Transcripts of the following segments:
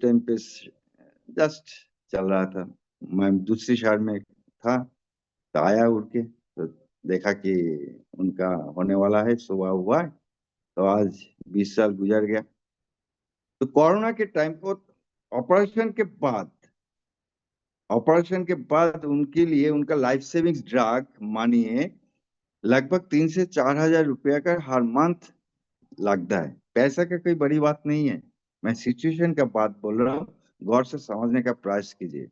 Time पे just चल रहा था। मैं दूसरी शहर में था, तो आया उड़ के, तो देखा कि उनका होने वाला है, सुबह हुआ है। तो आज 20 साल गुजर गया। तो कोरोना के टाइम पर ऑपरेशन के बाद ऑपरेशन के बाद उनके लिए उनका लाइफ सेविंग्स ड्रग मानिए लगभग 3 से 4 हजार रुपया का हर मंथ लगता है। पैसा का कोई बड़ी बात नहीं है, मैं सिचुएशन का बात बोल रहा हूँ। गौर से समझने का प्रयास कीजिए।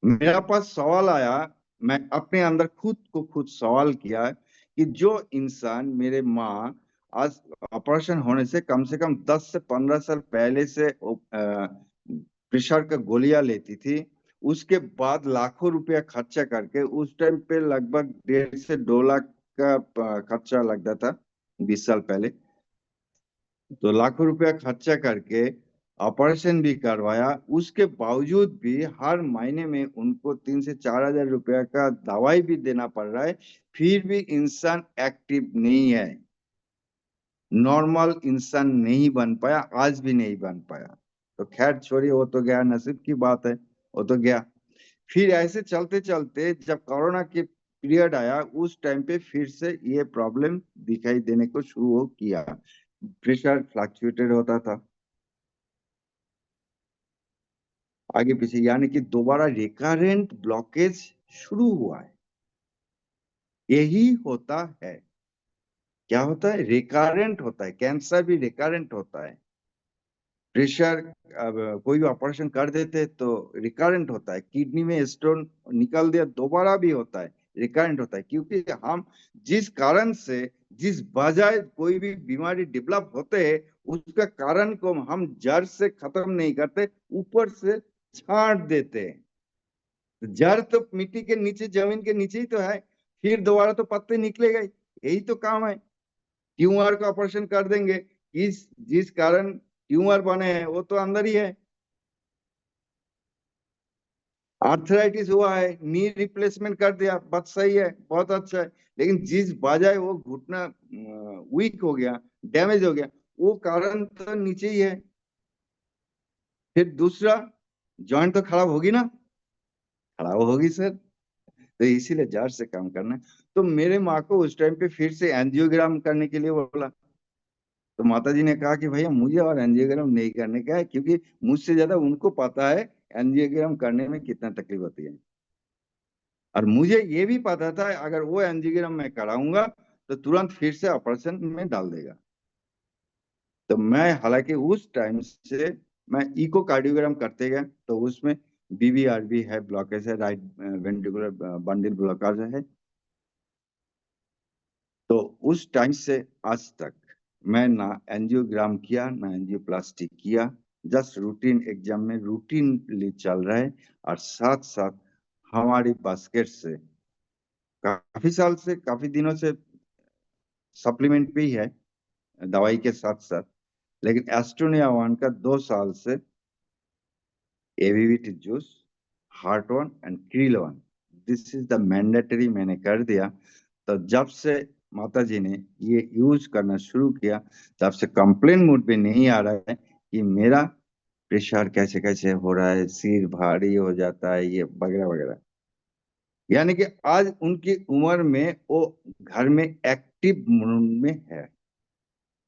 मेरा पास सवाल आया, मैं अपने अंदर खुद को खुद सवाल किया कि जो इंसान, मेरे माँ आज ऑपरेशन होने से कम 10 से 15 साल पहले से प्रेशर का गोलियां लेती थी, उसके बाद लाखों रुपया खर्चा करके, उस टाइम पे लगभग 1.5 से 2 लाख का खर्चा लगता था 20 साल पहले। तो लाखों रुपया खर्चा करके ऑपरेशन भी करवाया, उसके बावजूद भी हर महीने में उनको 3 से 4 हजार रुपया का दवाई भी देना पड़ रहा है। फिर भी इंसान एक्टिव नहीं है, नॉर्मल इंसान नहीं बन पाया, आज भी नहीं बन पाया। तो खैर छोड़िए, वो तो गया, नसीब की बात है, वो तो गया। फिर ऐसे चलते चलते जब कोरोना के पीरियड आया, उस टाइम पे फिर से ये प्रॉब्लम दिखाई देने को शुरू हो किया। प्रेशर फ्लक्चुएटेड होता था आगे पीछे, यानी कि दोबारा रिकरेंट ब्लॉकेज शुरू हुआ है। यही होता है। क्या होता है? रिकरेंट होता है। कैंसर भी रिकरेंट होता है। प्रेशर, अब कोई भी ऑपरेशन कर देते तो रिकरेंट होता है। किडनी में स्टोन निकल दिया, दोबारा भी होता है, रिकरेंट होता है। क्योंकि हम जिस कारण से, जिस वजह कोई भी बीमारी डेवलप होते हैं, उसका कारण को हम जड़ से खत्म नहीं करते, ऊपर से छांट देते हैं। जड़ तो मिट्टी के नीचे, जमीन के नीचे ही तो है, फिर दोबारा तो पत्ते निकलेगा ही। यही तो काम है। ट्यूमर का ऑपरेशन कर देंगे, इस जिस कारण ट्यूमर बने हैं वो तो अंदर ही है। आर्थराइटिस हुआ है, नी रिप्लेसमेंट कर दिया, बात सही है, बहुत अच्छा है। लेकिन जिस वजह वो घुटना वीक हो गया, डैमेज हो गया, वो कारण तो नीचे ही है। फिर दूसरा, जॉइंट तो खराब होगी ना, खराब होगी सर। तो इसीलिए जड़ से काम करना है। तो मेरे माँ को उस टाइम पे फिर से एंजियोग्राम करने के लिए बोला। तो माता जी ने कहा कि भैया मुझे और एंजियोग्राम नहीं करने का है, क्योंकि मुझसे ज्यादा उनको पता है एंजियोग्राम करने में कितना तकलीफ होती है। और मुझे ये भी पता था अगर वो एंजियोग्राम मैं कराऊंगा तो तुरंत फिर से ऑपरेशन में डाल देगा। तो मैं, हालांकि उस टाइम से मैं इको कार्डियोग्राम करते गया, तो उसमें बीबीआरबी है, ब्लॉकेज है, राइट वेंट्रिकुलर बंडल ब्लॉकेज है। तो उस टाइम से आज तक मैं ना एंजियोग्राम किया, ना एंजियोप्लास्टी किया। जस्ट रूटीन एग्जाम में रूटीनली चल रहा है। और साथ साथ हमारी बास्केट से काफी साल से, काफी दिनों से सप्लीमेंट भी है दवाई के साथ साथ। लेकिन एस्टोनिया वन का 2 साल से एवीवीटी जूस, हार्ट वन एंड क्रील one, this is the mandatory मैंने कर दिया। तो जब से माता जी ने ये यूज करना शुरू किया, तब से कंप्लेन मूड पे नहीं आ रहा है कि मेरा प्रेशर कैसे कैसे हो रहा है, सिर भारी हो जाता है, ये वगैरह वगैरह। यानी कि आज उनकी उम्र में वो घर में एक्टिव मूड में है।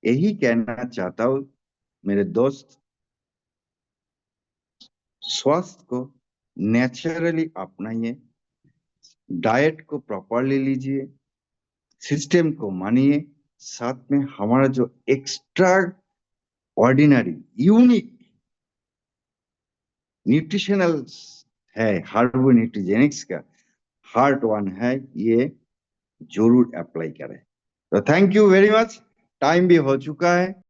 यही कहना चाहता हूँ मेरे दोस्त, स्वास्थ्य को नेचुरली अपनाइए, डाइट को प्रॉपरली लीजिए, सिस्टम को मानिए। साथ में हमारा जो एक्स्ट्रा ऑर्डिनरी यूनिक न्यूट्रिशनल है, हार्बो न्यूट्रिजेनिक्स का हार्ट वन है, ये जरूर अप्लाई करें। तो thank you very much. Time भी हो चुका है।